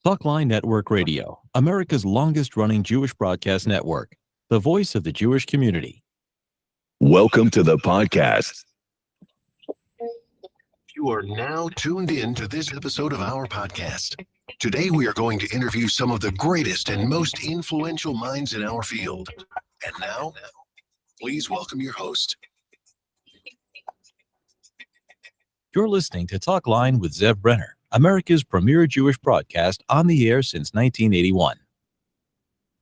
Talkline Network Radio, America's longest-running Jewish broadcast network, the voice of the Jewish community. Welcome to the podcast. You are now tuned in to this episode of our podcast. Today, we are going to interview some of the greatest and most influential minds in our field. And now, please welcome your host. You're listening to Talkline with Zev Brenner, America's premier Jewish broadcast on the air since 1981.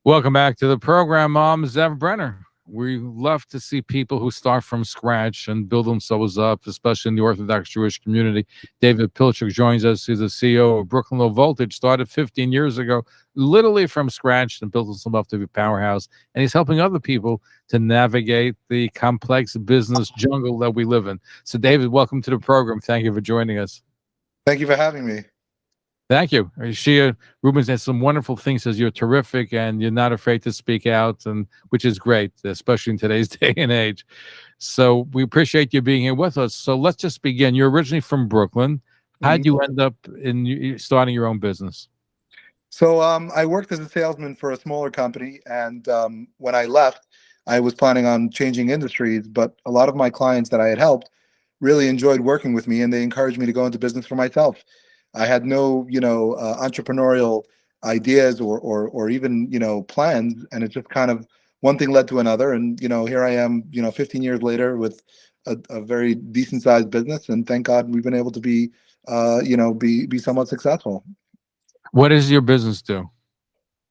Welcome back to the program. I'm Zev Brenner. We love to see people who start from scratch and build themselves up, especially in the Orthodox Jewish community. David Pilchick joins us. He's the CEO of Brooklyn Low Voltage, started 15 years ago, literally from scratch, and built himself up to be a powerhouse. And he's helping other people to navigate the complex business jungle that we live in. So, David, welcome to the program. Thank you for joining us. Thank you for having me. Thank you. Shia Rubin says some wonderful things, says you're terrific and you're not afraid to speak out, and which is great, especially in today's day and age. So we appreciate you being here with us. So let's just begin. You're originally from Brooklyn. How did you end up in starting your own business? So I worked as a salesman for a smaller company, and when I left, I was planning on changing industries, but a lot of my clients that I had helped really enjoyed working with me, and they encouraged me to go into business for myself. I had no, entrepreneurial ideas or even, plans. And it just kind of one thing led to another. And, here I am, 15 years later with a very decent sized business. And thank God we've been able to be somewhat successful. What does your business do?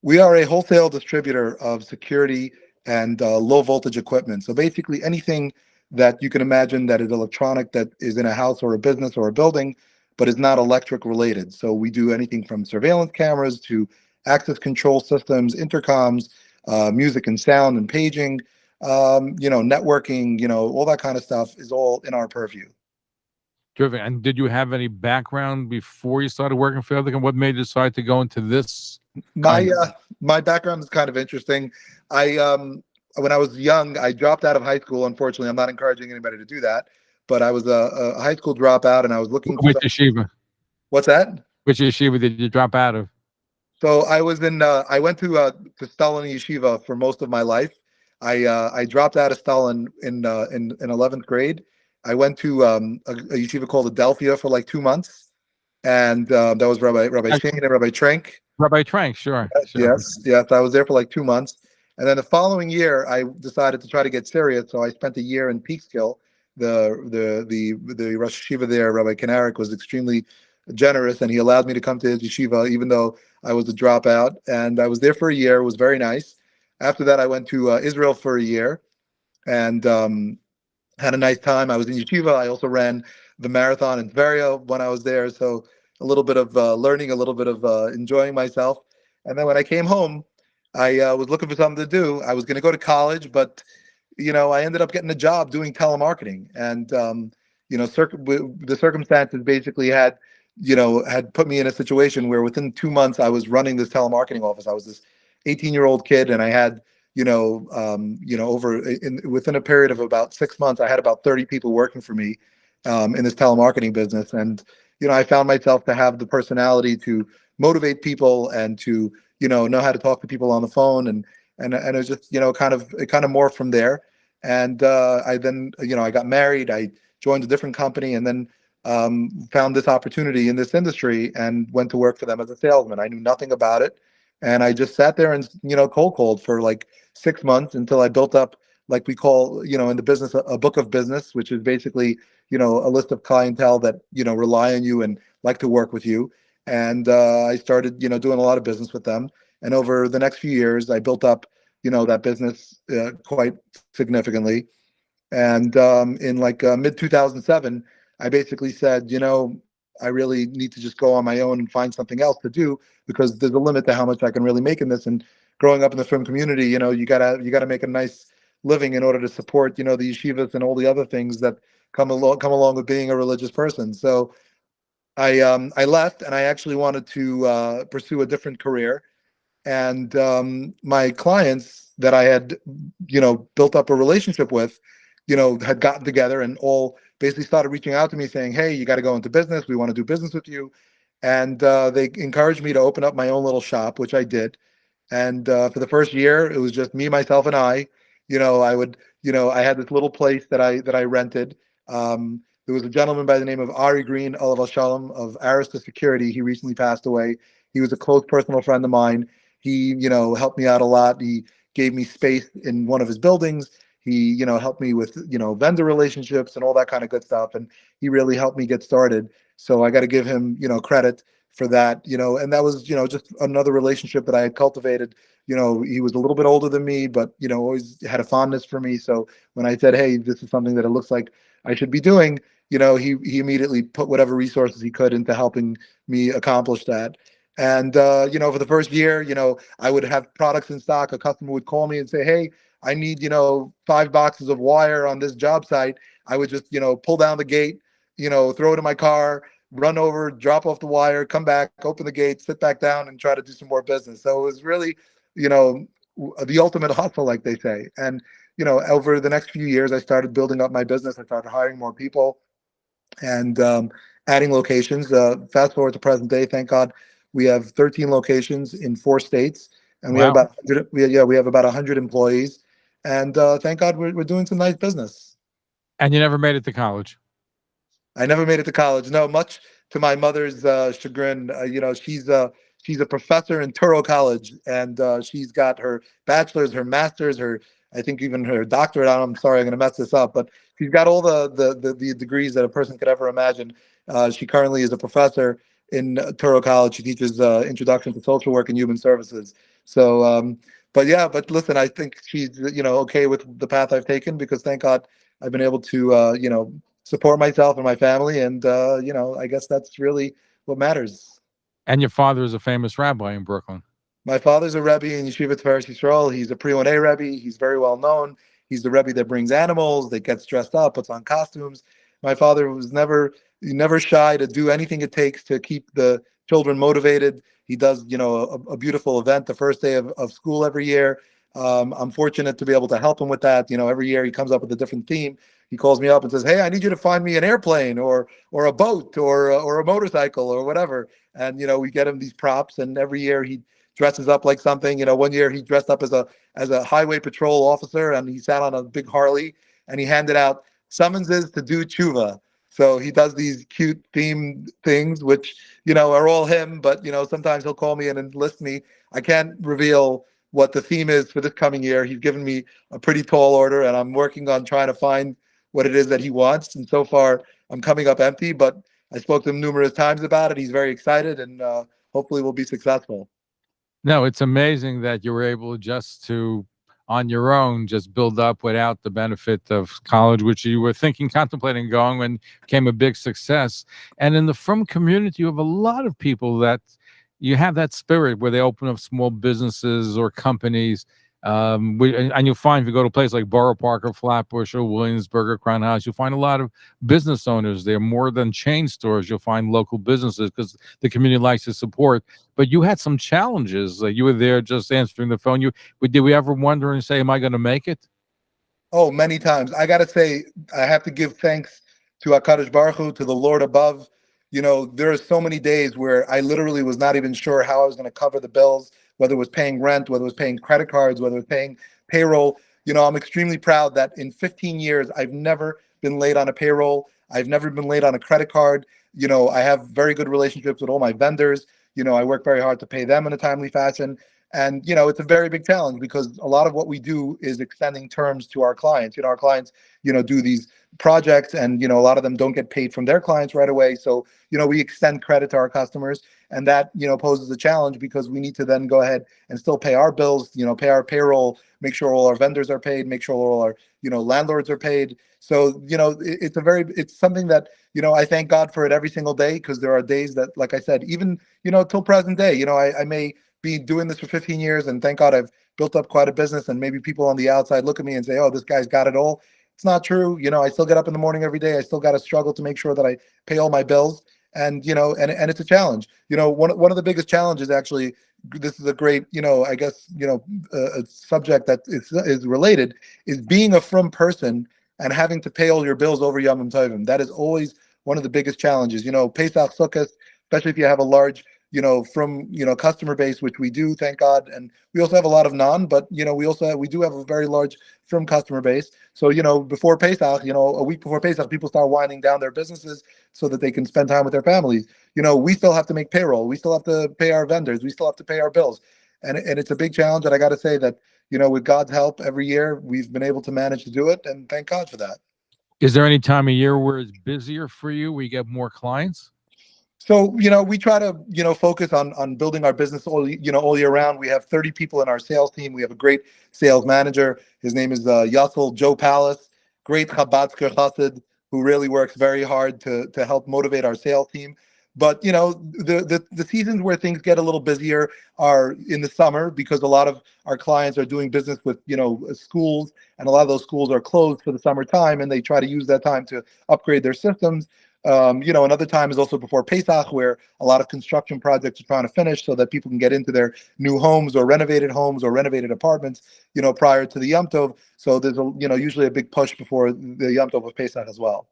We are a wholesale distributor of security and low voltage equipment. So basically anything that you can imagine that is electronic, that is in a house or a business or a building, but is not electric related. So we do anything from surveillance cameras to access control systems, intercoms, music and sound and paging, networking, all that kind of stuff is all in our purview. Terrific. And did you have any background before you started working for the other company? What made you decide to go into this? My background is kind of interesting. When I was young, I dropped out of high school. Unfortunately, I'm not encouraging anybody to do that. But I was a high school dropout, and I was looking for yeshiva. What's that? Which yeshiva did you drop out of? So I was in. I went to Stalin Yeshiva for most of my life. I dropped out of Stalin in 11th grade. I went to a yeshiva called Adelphia for like 2 months, and that was Rabbi Shane and Rabbi Trank. Rabbi Trank, sure. Yes. I was there for like 2 months, and then the following year I decided to try to get serious. So I spent a year in Peekskill. The Rosh Yeshiva there, Rabbi Kanarik, was extremely generous, and he allowed me to come to his yeshiva, even though I was a dropout. And I was there for a year. It was very nice. After that, I went to Israel for a year and had a nice time. I was in yeshiva. I also ran the marathon in Tveria when I was there. So a little bit of learning, a little bit of enjoying myself. And then when I came home, I was looking for something to do. I was going to go to college, but I ended up getting a job doing telemarketing, and the circumstances basically had put me in a situation where within 2 months I was running this telemarketing office. I was this 18-year-old kid, and I had within a period of about 6 months, I had about 30 people working for me in this telemarketing business, and I found myself to have the personality to motivate people and to know how to talk to people on the phone, and it was just kind of morphed from there. And I then I got married. I joined a different company, and then found this opportunity in this industry and went to work for them as a salesman. I knew nothing about it, and I just sat there and cold called for like 6 months until I built up, like we call in the business, a book of business, which is basically a list of clientele that rely on you and like to work with you. And I started doing a lot of business with them. And over the next few years, I built up that business quite significantly. And in like mid 2007, I basically said, I really need to just go on my own and find something else to do, because there's a limit to how much I can really make in this. And growing up in the film community, you gotta make a nice living in order to support, the yeshivas and all the other things that come along with being a religious person. So I left, and I actually wanted to pursue a different career. And my clients that I had, built up a relationship with, had gotten together and all basically started reaching out to me saying, hey, you got to go into business. We want to do business with you. and they encouraged me to open up my own little shop, which I did. And for the first year, it was just me, myself, and I. I would, I had this little place that I rented. There was a gentleman by the name of Ari Green, Olav Shalom of Arista Security. He recently passed away. He was a close personal friend of mine. He, helped me out a lot. He gave me space in one of his buildings. He, helped me with, vendor relationships and all that kind of good stuff. And he really helped me get started. So I got to give him, credit for that, and that was, just another relationship that I had cultivated. He was a little bit older than me, but, always had a fondness for me. So when I said, hey, this is something that it looks like I should be doing, he immediately put whatever resources he could into helping me accomplish that. And, for the first year, I would have products in stock. A customer would call me and say, hey, I need, 5 boxes of wire on this job site. I would just, pull down the gate, throw it in my car, run over, drop off the wire, come back, open the gate, sit back down, and try to do some more business. So it was really, the ultimate hustle, like they say. And, over the next few years, I started building up my business. I started hiring more people and adding locations. Fast forward to present day, thank God, we have 13 locations in 4 states, and we have Wow. about 100, we have about 100 employees. And thank God we're doing some nice business. And you never made it to college. I never made it to college. No, much to my mother's chagrin. She's a professor in Touro College, and she's got her bachelor's, her master's, her, I think even her doctorate. I'm sorry, I'm going to mess this up, but she's got all the degrees that a person could ever imagine. She currently is a professor in Touro College. She teaches Introduction to Social Work and Human Services. So, but listen, I think she's okay with the path I've taken, because thank God I've been able to support myself and my family, and I guess that's really what matters. And your father is a famous rabbi in Brooklyn. My father's a Rebbe in Yeshivat Tiferes Yisrael. He's a Pre-1A Rebbe. He's very well known. He's the Rebbe that brings animals, that gets dressed up, puts on costumes. My father was never shy to do anything it takes to keep the children motivated. He does, a beautiful event the first day of school every year. I'm fortunate to be able to help him with that. Every year he comes up with a different theme. He calls me up and says, "Hey, I need you to find me an airplane or a boat or a motorcycle or whatever." And we get him these props, and every year he dresses up like something. One year he dressed up as a highway patrol officer, and he sat on a big Harley, and he handed out summonses to do tshuva. So he does these cute themed things, which are all him. But sometimes he'll call me and enlist me. I can't reveal what the theme is for this coming year. He's given me a pretty tall order, and I'm working on trying to find what it is that he wants. And so far, I'm coming up empty. But I spoke to him numerous times about it. He's very excited, and hopefully we'll be successful. No, it's amazing that you were able just to, on your own, just build up without the benefit of college, which you were contemplating going when became a big success. And in the frum community, you have a lot of people that you have that spirit where they open up small businesses or companies. And you'll find if you go to a place like Borough Park or Flatbush or Williamsburg or Crown House, you'll find a lot of business owners there. More than chain stores, you'll find local businesses because the community likes to support. But you had some challenges. You were there just answering the phone. Did we ever wonder and say, am I going to make it? Oh, many times. I got to say, I have to give thanks to HaKadosh Baruch Hu, to the Lord above. There are so many days where I literally was not even sure how I was going to cover the bills, whether it was paying rent, whether it was paying credit cards, whether it was paying payroll. I'm extremely proud that in 15 years, I've never been late on a payroll. I've never been late on a credit card. I have very good relationships with all my vendors. I work very hard to pay them in a timely fashion. And, it's a very big challenge, because a lot of what we do is extending terms to our clients. Our clients, do these projects, and, a lot of them don't get paid from their clients right away. So, we extend credit to our customers, and that, poses a challenge, because we need to then go ahead and still pay our bills, pay our payroll, make sure all our vendors are paid, make sure all our, landlords are paid. So, it's something that, I thank God for it every single day, because there are days that, like I said, even, till present day, I may be doing this for 15 years, and thank God I've built up quite a business, and maybe people on the outside look at me and say, "Oh, this guy's got it all." It's not true. I still get up in the morning every day. I still got to struggle to make sure that I pay all my bills, and and it's a challenge. One of the biggest challenges, actually, this is a great, I guess, a subject that is related, is being a frum person and having to pay all your bills over Yom Tovim. That is always one of the biggest challenges. Pesach, Sukkot, especially if you have a large, customer base, which we do, thank God. And we also have a lot of non, but, we do have a very large from customer base. So, before Pesach, a week before Pesach, people start winding down their businesses so that they can spend time with their families. We still have to make payroll. We still have to pay our vendors. We still have to pay our bills. And it's a big challenge. And I got to say that, with God's help every year, we've been able to manage to do it. And thank God for that. Is there any time of year where it's busier for you, where you get more clients? So, we try to, focus on building our business all year round. We have 30 people in our sales team. We have a great sales manager. His name is Yassel Joe Palace, great Chabadsker Chassid, who really works very hard to help motivate our sales team. But, the seasons where things get a little busier are in the summer, because a lot of our clients are doing business with, schools, and a lot of those schools are closed for the summertime, and they try to use that time to upgrade their systems. Another time is also before Pesach, where a lot of construction projects are trying to finish so that people can get into their new homes or renovated apartments, prior to the Yom Tov. So there's usually a big push before the Yom Tov of Pesach as well.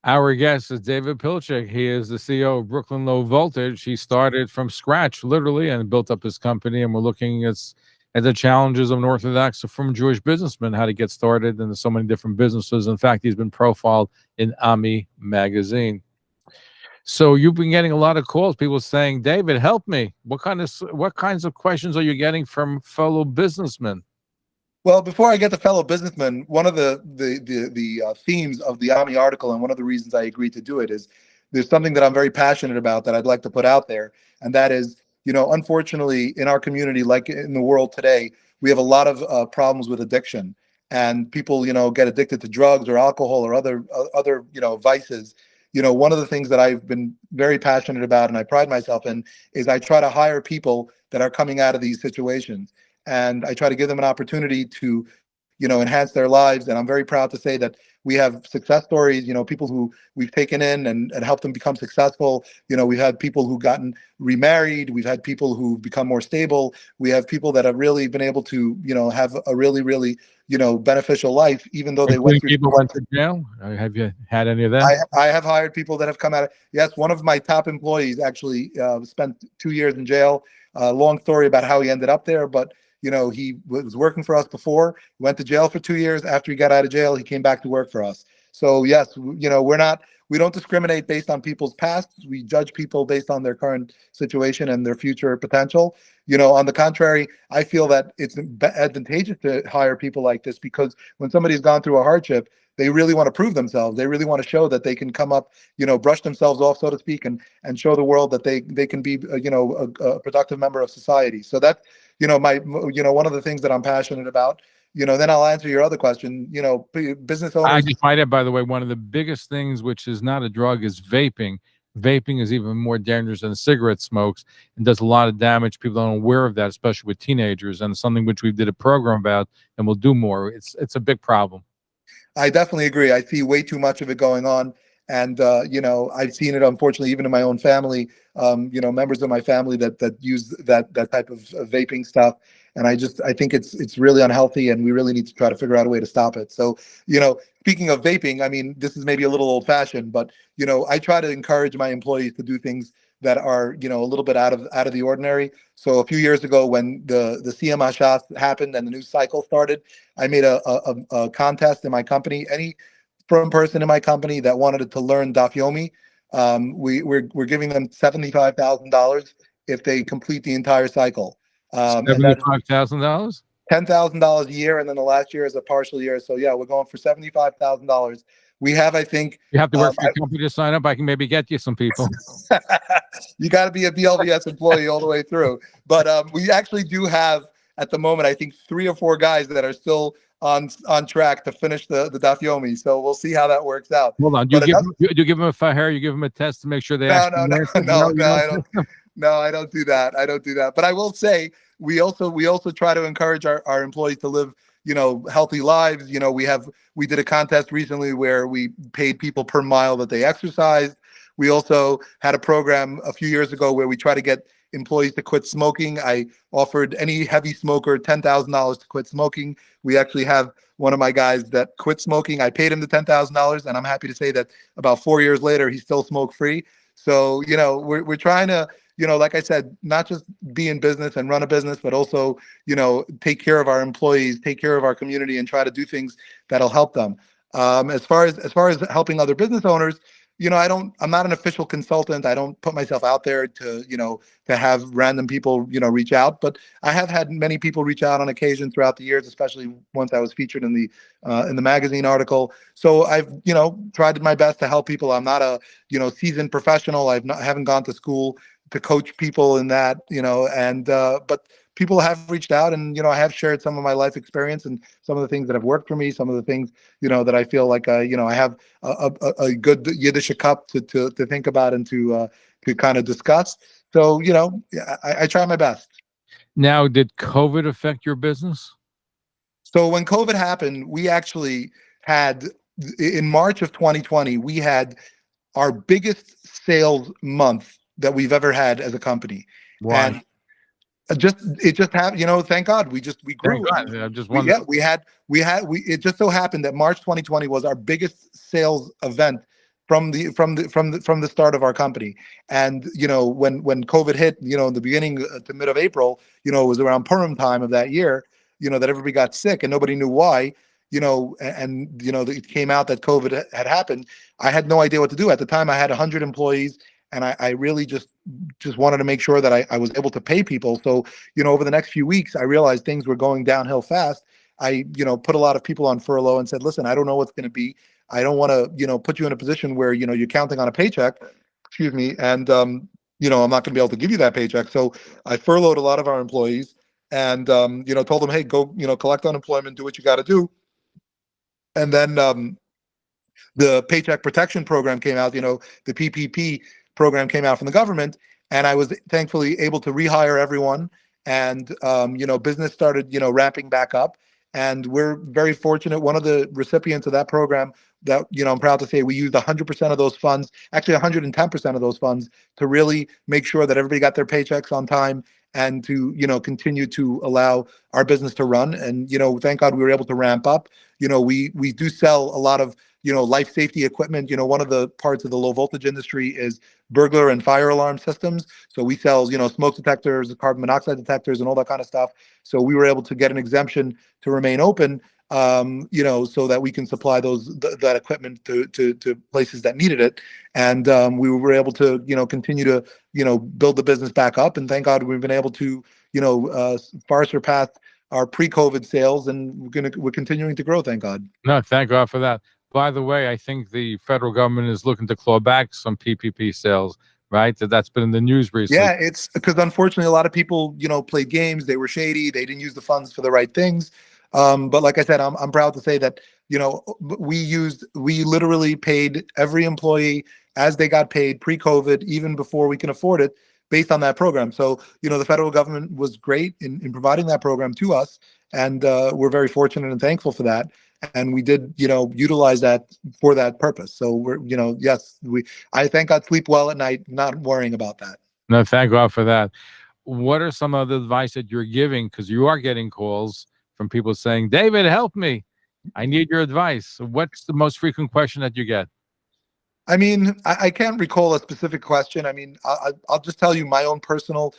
Our guest is David Pilchick. He is the CEO of Brooklyn Low Voltage. He started from scratch, literally, and built up his company. And we're looking at the challenges of an Orthodox from Jewish businessmen, how to get started, and there's so many different businesses. In fact, he's been profiled in Ami magazine. So you've been getting a lot of calls, people saying, David, help me. What kinds of questions are you getting from fellow businessmen? Well, before I get to fellow businessmen, one of the themes of the Ami article, and one of the reasons I agreed to do it, is there's something that I'm very passionate about that I'd like to put out there. And that is, unfortunately, in our community, like in the world today, we have a lot of problems with addiction. And people, get addicted to drugs or alcohol or other vices. One of the things that I've been very passionate about, and I pride myself in, is I try to hire people that are coming out of these situations. And I try to give them an opportunity to, enhance their lives. And I'm very proud to say that we have success stories, people who we've taken in and helped them become successful. We've had people who've gotten remarried. We've had people who've become more stable. We have people that have really been able to, have a really, really, beneficial life, even though they went through. People went to jail. Have you had any of that? I have hired people that have come out. Yes, one of my top employees actually spent 2 years in jail. Long story about how he ended up there, but he was working for us before, went to jail for 2 years. After he got out of jail, he came back to work for us. So yes, we don't discriminate based on people's past. We judge people based on their current situation and their future potential. On the contrary, I feel that it's advantageous to hire people like this, because when somebody's gone through a hardship, they really want to prove themselves. They really want to show that they can come up, brush themselves off, so to speak, and show the world that they can be, a productive member of society. So that's, one of the things that I'm passionate about. Then I'll answer your other question. Business owners. I just might add, by the way, one of the biggest things, which is not a drug, is vaping. Vaping is even more dangerous than cigarette smokes and does a lot of damage. People aren't aware of that, especially with teenagers, and something which we did a program about, and we'll do more. It's a big problem. I definitely agree. I see way too much of it going on. And, I've seen it, unfortunately, even in my own family, members of my family that use that type of vaping stuff. And I think it's really unhealthy, and we really need to try to figure out a way to stop it. So, speaking of vaping, I mean, this is maybe a little old fashioned, but, I try to encourage my employees to do things that are, a little bit out of the ordinary. So a few years ago, when the CM Hashas happened and the news cycle started, I made a contest in my company. Any from person in my company that wanted to learn Daf Yomi, we're giving them $75,000 if they complete the entire cycle. $75,000? $10,000 a year, and then the last year is a partial year. So yeah, we're going for $75,000. We have, I think, you have to work for your company to sign up. I can maybe get you some people. You got to be a BLVS employee all the way through. But we actually do have, at the moment, I think 3 or 4 guys that are still on track to finish the Daf Yomi. So we'll see how that works out. Hold on. Do you give them a fire? You give them a test to make sure they No, I don't do that. I don't do that. But I will say, we also try to encourage our employees to live, healthy lives. We did a contest recently where we paid people per mile that they exercised. We also had a program a few years ago where we try to get employees to quit smoking. I offered any heavy smoker $10,000 to quit smoking. We actually have one of my guys that quit smoking. I paid him the $10,000, and I'm happy to say that about 4 years later, he's still smoke free. So, we're trying to, like I said, not just be in business and run a business, but also, take care of our employees, take care of our community, and try to do things that'll help them. As far as helping other business owners, I'm not an official consultant. I don't put myself out there to have random people, reach out, but I have had many people reach out on occasion throughout the years, especially once I was featured in the magazine article. So I've, tried my best to help people. I'm not a, seasoned professional. I haven't gone to school to coach people in that, but people have reached out, and I have shared some of my life experience and some of the things that have worked for me, some of the things that I feel like I have a good Yiddish cup to think about and to kind of discuss. So I try my best. Now, did COVID affect your business? So when COVID happened, we actually had, in March of 2020, we had our biggest sales month that we've ever had as a company. Why? And it just happened, thank God we grew. Thank God. I'm just wondering. It just so happened that March 2020 was our biggest sales event from the start of our company. And when COVID hit, in the beginning to mid of April, it was around Purim time of that year, that everybody got sick and nobody knew why. It came out that COVID had happened. I had no idea what to do. At the time, I had 100 employees, and I really just wanted to make sure that I was able to pay people. So, over the next few weeks, I realized things were going downhill fast. I, put a lot of people on furlough and said, listen, I don't know what's going to be. I don't want to, put you in a position where, you're counting on a paycheck, excuse me, and, I'm not going to be able to give you that paycheck. So I furloughed a lot of our employees and, told them, hey, go, collect unemployment, do what you got to do. And then the Paycheck Protection Program came out, the PPP program came out from the government, and I was thankfully able to rehire everyone. And, business started, ramping back up. And we're very fortunate. One of the recipients of that program that, I'm proud to say we used 100% of those funds, actually 110% of those funds, to really make sure that everybody got their paychecks on time and to, continue to allow our business to run. And, thank God we were able to ramp up. We do sell a lot of, life safety equipment. One of the parts of the low voltage industry is burglar and fire alarm systems. So we sell, smoke detectors, carbon monoxide detectors, and all that kind of stuff. So we were able to get an exemption to remain open, so that we can supply that equipment to places that needed it. And we were able to, continue to, build the business back up. And thank God we've been able to, far surpass our pre-COVID sales, and we're continuing to grow. Thank God. No, thank God for that. By the way, I think the federal government is looking to claw back some PPP sales, right? That's been in the news recently. Yeah, it's because unfortunately a lot of people, played games. They were shady. They didn't use the funds for the right things. But like I said, I'm proud to say that, we literally paid every employee as they got paid pre-COVID, even before we can afford it, based on that program. So, the federal government was great in providing that program to us. And we're very fortunate and thankful for that. And we did, utilize that for that purpose. So we're, yes, I thank God sleep well at night, not worrying about that. No, thank God for that. What are some of the advice that you're giving? Because you are getting calls from people saying, David, help me. I need your advice. What's the most frequent question that you get? I mean, I can't recall a specific question. I mean, I'll just tell you my own personal,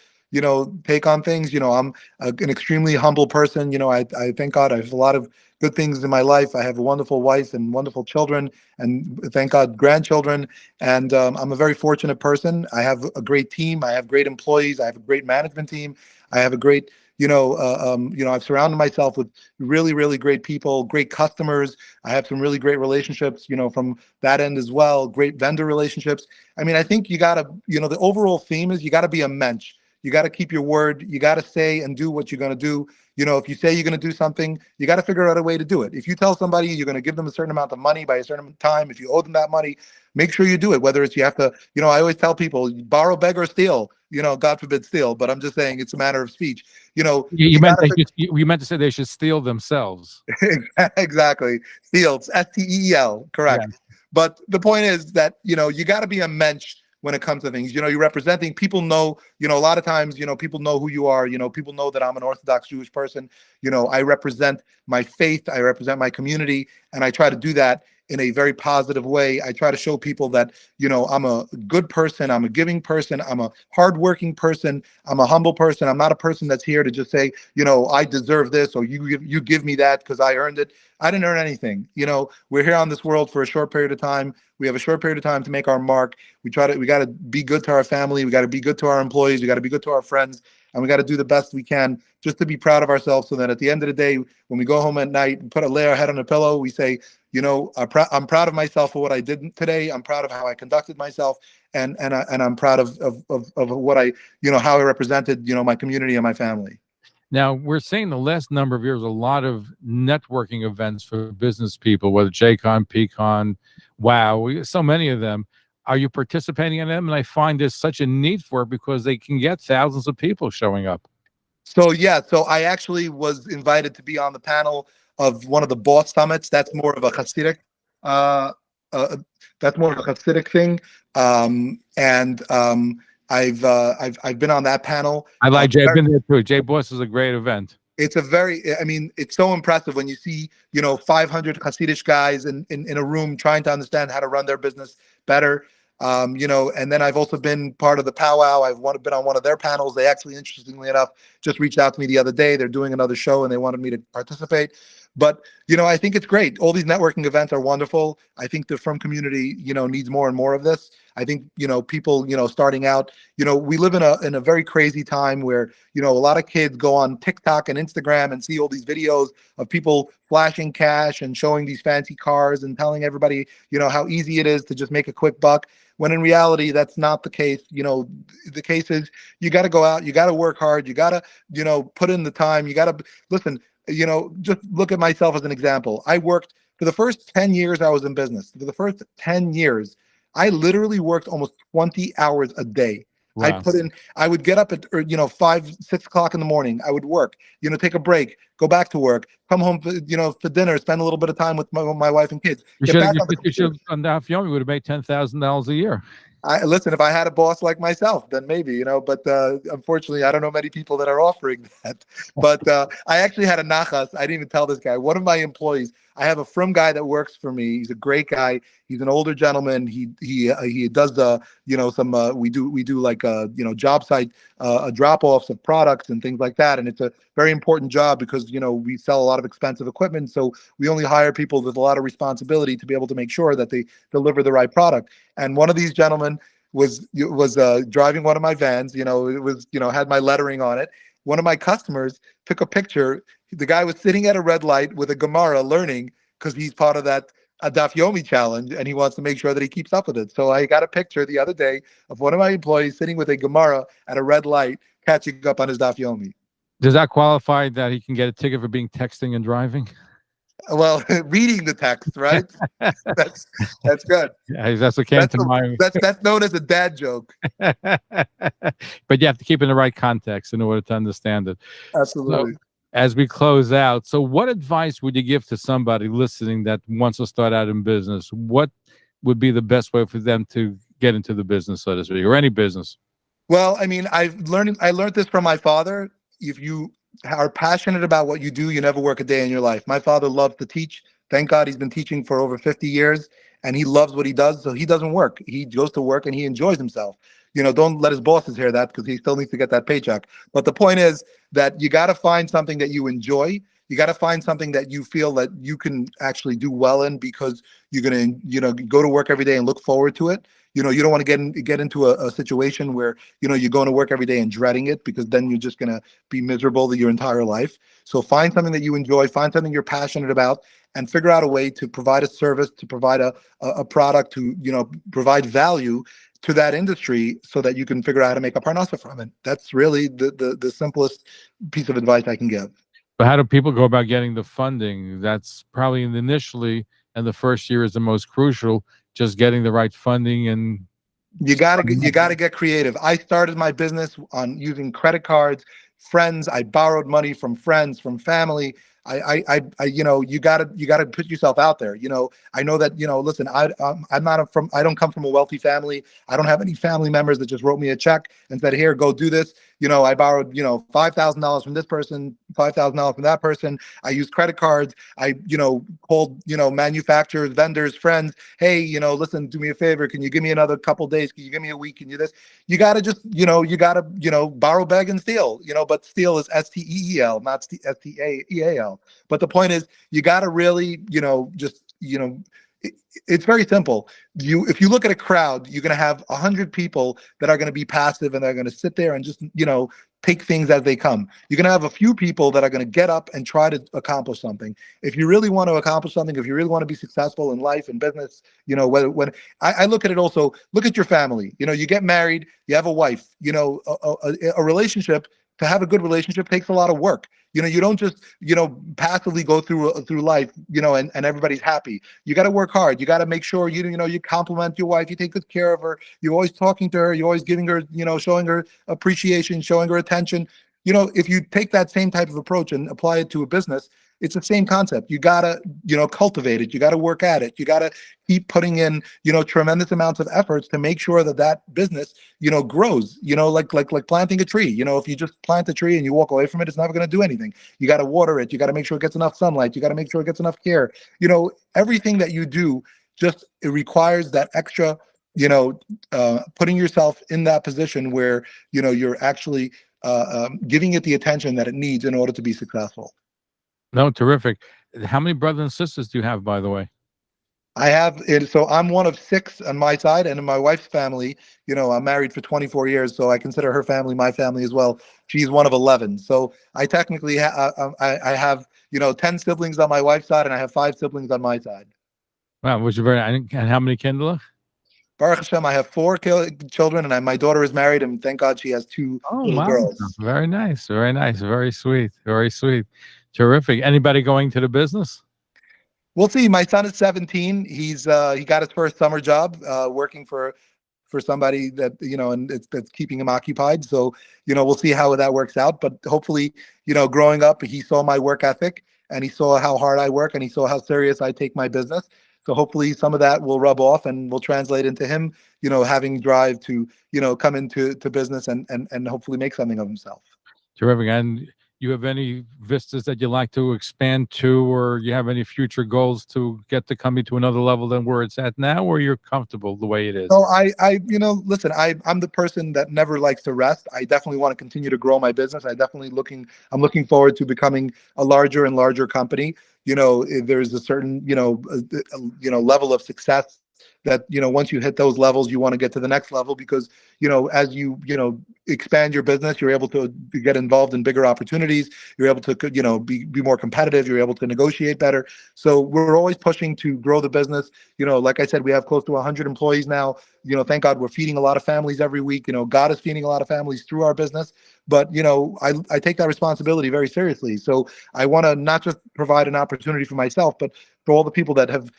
take on things. I'm an extremely humble person. I thank God I have a lot of good things in my life. I have a wonderful wife and wonderful children, and thank God, grandchildren. And I'm a very fortunate person. I have a great team. I have great employees. I have a great management team. I have a great, I've surrounded myself with really, really great people, great customers. I have some really great relationships, from that end as well. Great vendor relationships. I mean, I think you gotta, the overall theme is you gotta be a mensch. You got to keep your word. You got to say and do what you're going to do. If you say you're going to do something, you got to figure out a way to do it. If you tell somebody you're going to give them a certain amount of money by a certain time, if you owe them that money, make sure you do it. Whether it's you have to, I always tell people, borrow, beg, or steal. God forbid steal, but I'm just saying it's a matter of speech. You meant to say they should steal themselves. Exactly. Steal. It's STEEL. Correct. Yeah. But the point is that, you got to be a mensch when it comes to things. You're representing, people know, a lot of times, people know who you are. People know that I'm an Orthodox Jewish person. I represent my faith, I represent my community, and I try to do that in a very positive way. I try to show people that, I'm a good person. I'm a giving person. I'm a hardworking person. I'm a humble person. I'm not a person that's here to just say, I deserve this, or you give me that because I earned it. I didn't earn anything. We're here on this world for a short period of time. We have a short period of time to make our mark. We got to be good to our family. We got to be good to our employees. We got to be good to our friends, and we got to do the best we can just to be proud of ourselves, so that at the end of the day, when we go home at night and lay our head on a pillow, we say, I'm proud of myself for what I did today. I'm proud of how I conducted myself, and I'm proud of what I, how I represented, my community and my family. Now, we're seeing the last number of years a lot of networking events for business people, whether JCon, PCon, WOW, so many of them. Are you participating in them? And I find there's such a need for it because they can get thousands of people showing up. So I actually was invited to be on the panel of one of the boss summits. That's more of a Hasidic, thing. I've been on that panel. I like Jay. I've been there too. Jay Boss is a great event. It's it's so impressive when you see, 500 Hasidic guys in a room trying to understand how to run their business better. And then I've also been part of the powwow. Been on one of their panels. They actually, interestingly enough, just reached out to me the other day. They're doing another show and they wanted me to participate. But, I think it's great. All these networking events are wonderful. I think the Frum community, needs more and more of this. I think, people, starting out, we live in a very crazy time where, a lot of kids go on TikTok and Instagram and see all these videos of people flashing cash and showing these fancy cars and telling everybody, how easy it is to just make a quick buck. When in reality, that's not the case. The case is you got to go out, you got to work hard, you got to, put in the time, you got to listen. Just look at myself as an example. I worked for the first 10 years I was in business. For the first 10 years, I literally worked almost 20 hours a day. Wow. I would get up at 5, 6 o'clock in the morning. I would work, take a break, go back to work, come home, for dinner, spend a little bit of time with my wife and kids. You should on that film, you would have made $10,000 a year. Listen, if I had a boss like myself, then maybe, but unfortunately, I don't know many people that are offering that. But I actually had a nachas. I didn't even tell this guy. One of my employees, I have a Frum guy that works for me. He's a great guy. He's an older gentleman. He does some we do like job site drop-offs of products and things like that. And it's a very important job because we sell a lot of expensive equipment. So we only hire people with a lot of responsibility to be able to make sure that they deliver the right product. And one of these gentlemen was driving one of my vans. It was had my lettering on it. One of my customers took a picture. The guy was sitting at a red light with a Gemara learning because he's part of that Daf Yomi challenge and he wants to make sure that he keeps up with it. So I got a picture the other day of one of my employees sitting with a Gemara at a red light catching up on his Daf Yomi. Does that qualify that he can get a ticket for being texting and driving? Well, reading the text, right? that's good. Yeah, that's what came to mind. That's known as a dad joke. But you have to keep it in the right context in order to understand it. Absolutely. So, as we close out, so what advice would you give to somebody listening that wants to start out in business? What would be the best way for them to get into the business, so to speak, or any business? Well, I learned this from my father. If you are passionate about what you do, you never work a day in your life. My father loved to teach. Thank God he's been teaching for over 50 years and he loves what he does. So he doesn't work. He goes to work and he enjoys himself. Don't let his bosses hear that because he still needs to get that paycheck. But the point is that you got to find something that you enjoy. You got to find something that you feel that you can actually do well in because you're going to, go to work every day and look forward to it. You don't want to get into a situation where, you're going to work every day and dreading it because then you're just going to be miserable your entire life. So find something that you enjoy, find something you're passionate about, and figure out a way to provide a service, to provide a product, to, provide value to that industry so that you can figure out how to make a parnasa from it. That's really the simplest piece of advice I can give. But how do people go about getting the funding? That's probably initially, and the first year is the most crucial, just getting the right funding. And you gotta get creative. I started my business on using credit cards, friends. I borrowed money from friends, from family. You gotta put yourself out there. I know that, listen, I don't come from a wealthy family. I don't have any family members that just wrote me a check and said, here, go do this. I borrowed, $5,000 from this person, $5,000 from that person. I used credit cards. I, called, manufacturers, vendors, friends. Hey, listen, do me a favor. Can you give me another couple days? Can you give me a week? Can you this? You got to just, borrow, beg, and steal, but steal is STEEL, not STEAL. But the point is, you got to really, it's very simple. If you look at a crowd, you're going to have 100 people that are going to be passive and they're going to sit there and just, take things as they come. You're going to have a few people that are going to get up and try to accomplish something. If you really want to accomplish something, if you really want to be successful in life and business, when I look at it also, look at your family. You get married, you have a wife, a relationship. To have a good relationship takes a lot of work. You don't just, passively go through life, and everybody's happy. You got to work hard. You got to make sure, you compliment your wife. You take good care of her. You're always talking to her. You're always giving her, showing her appreciation, showing her attention. If you take that same type of approach and apply it to a business, it's the same concept. You gotta, cultivate it. You gotta work at it. You gotta keep putting in, tremendous amounts of efforts to make sure that business, grows. Like planting a tree. If you just plant a tree and you walk away from it, it's never going to do anything. You got to water it. You got to make sure it gets enough sunlight. You got to make sure it gets enough care. Everything that you do, it requires that extra, putting yourself in that position where, you're actually giving it the attention that it needs in order to be successful. No, terrific. How many brothers and sisters do you have, by the way? I have it. So I'm one of 6 on my side, and in my wife's family, I'm married for 24 years, so I consider her family my family as well. She's one of 11. So I technically I have 10 siblings on my wife's side, and I have 5 siblings on my side. Wow, which is and how many Kindle? Baruch Hashem, I have 4 children, and my daughter is married, and thank God she has 2 little girls. Very nice, very nice, very sweet, very sweet. Terrific. Anybody going to the business? We'll see. My son is 17. He got his first summer job working for somebody that, and that's keeping him occupied. So, we'll see how that works out. But hopefully, growing up, he saw my work ethic and he saw how hard I work and he saw how serious I take my business. So hopefully some of that will rub off and will translate into him, having drive to, come into business and hopefully make something of himself. Terrific. And you have any vistas that you like to expand to, or you have any future goals to get the company to another level than where it's at now, or you're comfortable the way it is? No, listen, I'm the person that never likes to rest. I definitely want to continue to grow my business. I'm looking forward to becoming a larger and larger company. There's a certain, level of success that, once you hit those levels, you want to get to the next level because, as you expand your business, you're able to get involved in bigger opportunities. You're able to, be more competitive. You're able to negotiate better. So we're always pushing to grow the business. Like I said, we have close to 100 employees now. Thank God we're feeding a lot of families every week. God is feeding a lot of families through our business. But, I take that responsibility very seriously. So I want to not just provide an opportunity for myself, but for all the people that have,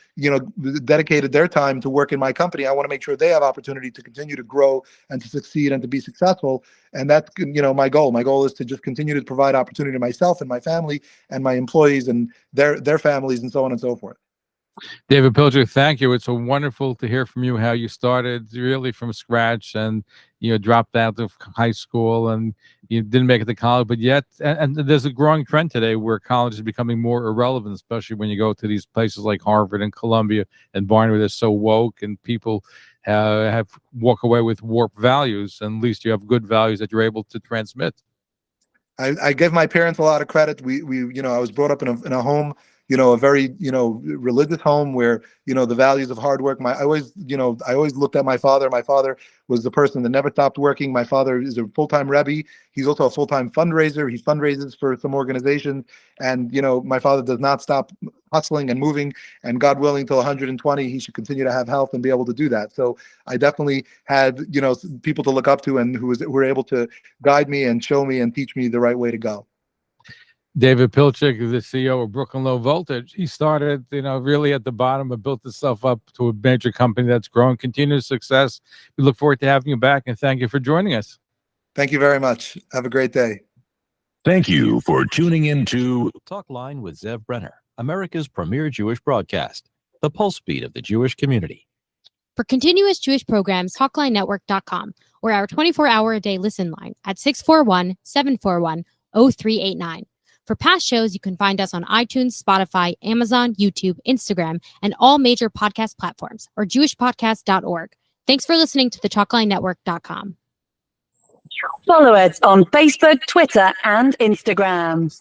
dedicated their time to work in my company. I want to make sure they have opportunity to continue to grow and to succeed and to be successful. And that's, my goal. My goal is to just continue to provide opportunity to myself and my family and my employees and their families and so on and so forth. David Pilchick, thank you. It's so wonderful to hear from you how you started really from scratch and dropped out of high school and you didn't make it to college, but yet, and there's a growing trend today where college is becoming more irrelevant, especially when you go to these places like Harvard and Columbia and Barnard. They're so woke and people have walk away with warped values, and at least you have good values that you're able to transmit. I give my parents a lot of credit. I was brought up in a home, a very, religious home where, the values of hard work. I always looked at my father. My father was the person that never stopped working. My father is a full-time Rebbe. He's also a full-time fundraiser. He fundraises for some organizations. And, my father does not stop hustling and moving. And God willing, till 120, he should continue to have health and be able to do that. So I definitely had, people to look up to and who were able to guide me and show me and teach me the right way to go. David Pilchick is the CEO of Brooklyn Low Voltage. He started, really at the bottom and built himself up to a major company that's growing, continuous success. We look forward to having you back, and thank you for joining us. Thank you very much. Have a great day. Thank you for tuning in to Talkline with Zev Brenner, America's premier Jewish broadcast, the pulse beat of the Jewish community. For continuous Jewish programs, TalklineNetwork.com, or our 24-hour-a-day listen line at 641-741-0389. For past shows, you can find us on iTunes, Spotify, Amazon, YouTube, Instagram, and all major podcast platforms, or jewishpodcast.org. Thanks for listening to the TalklineNetwork.com. Follow us on Facebook, Twitter, and Instagram.